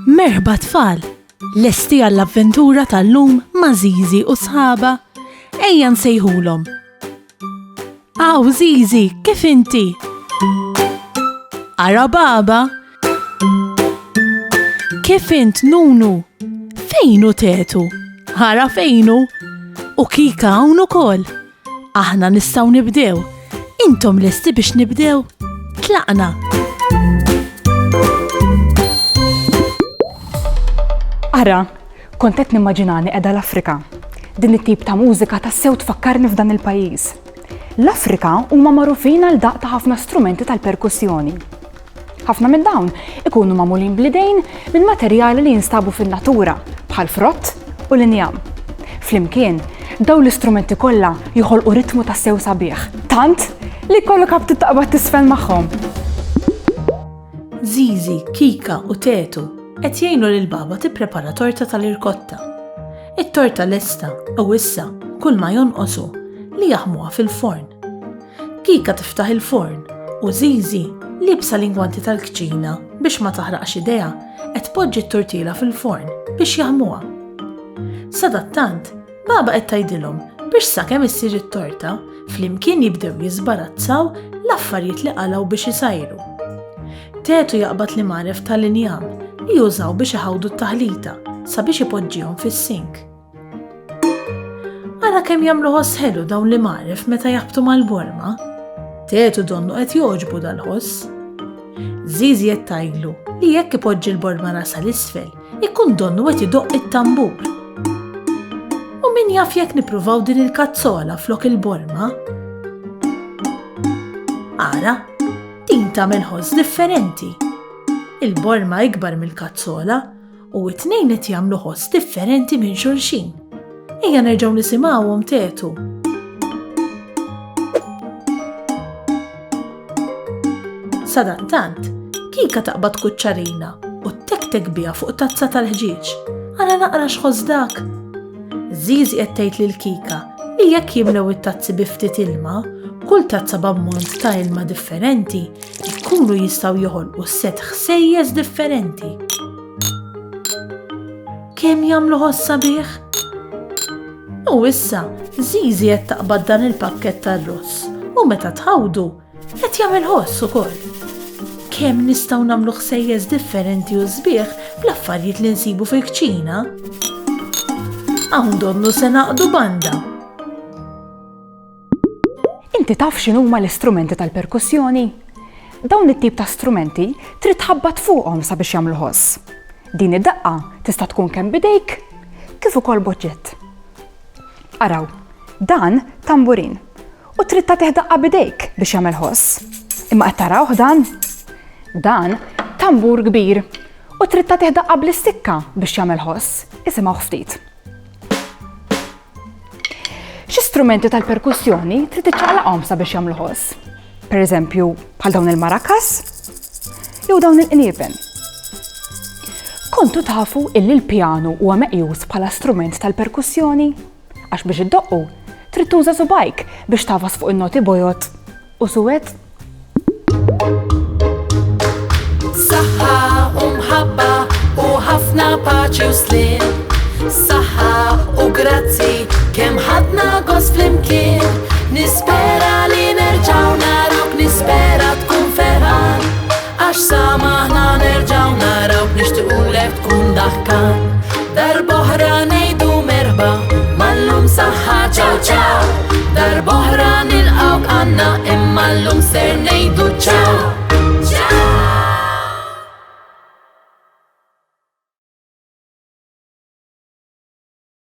Merħba tfal, lesti għall-avventura tal-lum ma' Zizi u sħaba. Ejja nsejħulhom. Aw Zizi, kif inti? Ara baba? Kif int Nunu? Fejnu Tetu? Ara fejnu? U Kika hawn ukoll. Aħna nistgħu nibdew. Intom lesti biex nibdew? Tlaqna. Ara, kont qed nimmaġinani qiegħda l-Afrika. Din it-tip ta' mużika tassew tfakkarni f'dan il-pajjiż. L-Afrika huma magħrufin għal daqq ta' ħafna strumenti tal-perkussjoni. Ħafna minn dawn ikunu magħmulin bl-idejn minn materjali li jinstabu fin-natura bħal frott u l-injam. Flimkien, dawn l-istrumenti kollha joħolqu ritmu tassew sabiħ, tant li jkollok ħabb titaqbad tisfel magħhom. Zizi, Kika u Tetu qed jgħinu lil baba tipprepara torta tal-irkotta. It-torta lesta u issa kull ma jonqosu li jaħmuha fil-forn. Kika tiftaħ il-forn u Zizi libsa l-ingwanti tal-kċina biex ma taħraqx idejha qed tpoġġi t-tortila fil-forn biex jaħmuha. Sadattant, baba qed tgħidilhom biex sakemm issir it-torta flimkien jibdew jiżbarazzaw l-affarijiet li qalgħu biex isajru. Tetu jaqbad li maref tal-injam li jużaw biex iħawdu t-taħlita sabiex ipoġġihom fis-sink. Ara kemm jagħmlu ħoss ħelu dawn li maref meta jaħbtu mal-borma. Tetu donnu qed jogħġbu dal-ħoss. Zizi qed tgħidlu li jekk ipoġġi l-borma rasa l-isfel ikun donnu qed idoqq it-tambur. U min jaf jekk nippruvaw din il-kazzola flok il-borma? Ara, din tagħmel ħoss differenti. Il-borma ikbar mill-kazzola u t-tnejn qed jagħmlu ħoss differenti minn xulxin. Ejja nerġgħu nisimgħuhom Tetu. Sadattant, Kika taqbad kuċċarina u tektek biha fuq tazza tal-ħġieġ. Ara naqra x'ħoss dak. Zizi qed tgħid lil Kika li jekk jimlew it-tazzi bi ftit ilma, kull tazza b'ammont ta' ilma differenti jkunu jistgħu joħolqu set ħsejjes differenti. Kemm jagħmlu ħoss sabiħ? U issa Zizi qed taqbad dan il-pakkett tar-ross u meta tħawdu qed jagħmel ħoss ukoll. Kemm nistgħu nagħmlu ħsejjes differenti u sbieħ bl-affarijiet li nsibu fil-kċina? Hawn donnu se naqdu banda. Inti taf x'inhuma l-istrumenti tal-perkussjoni? Dawn it-tip ta' strumenti trid tħabbat fuqhom sabiex jagħmlu ħoss. Din id-daqqa tista' tkun kemm bidejk kif ukoll boġġett. Araw, dan tamburin u trid tagħtih daqqa bidejk biex jagħmel ħoss. Imma qed tarawh dan? Dan tambur kbir u trid tagħtih daqqa bl-istikka biex jagħmel ħoss. Isimgħu ftit. X'istrumenti tal-perkussjoni trid tiċċaqlaqhom sabiex jagħmlu ħoss? Pereżempju, bħal dawn il-marakas jew dawn il-qnieben. Kontu tafu illi l-pjanu huwa meqjus bħala strument tal-perkussjoni? Għax biex iddoqqu trid tuża subajk biex tafas fuq in-noti bojot u suwed. Saħħa u mħabba u ħafna paċi u slim. Saħħa u grazzi kemm ħadna gost flimkien. Nispera li nerġgħu narawk, nispera tkun ferħan. Għax samaħna nerġgħu narawk, nixtiequlek tkun daħkan. Darb'oħra ngħidu merħba, mal-lum saħħa ċaw ċaw. Darb'oħra nilqgħuk għandna imma llum ser ngħidu ċaw.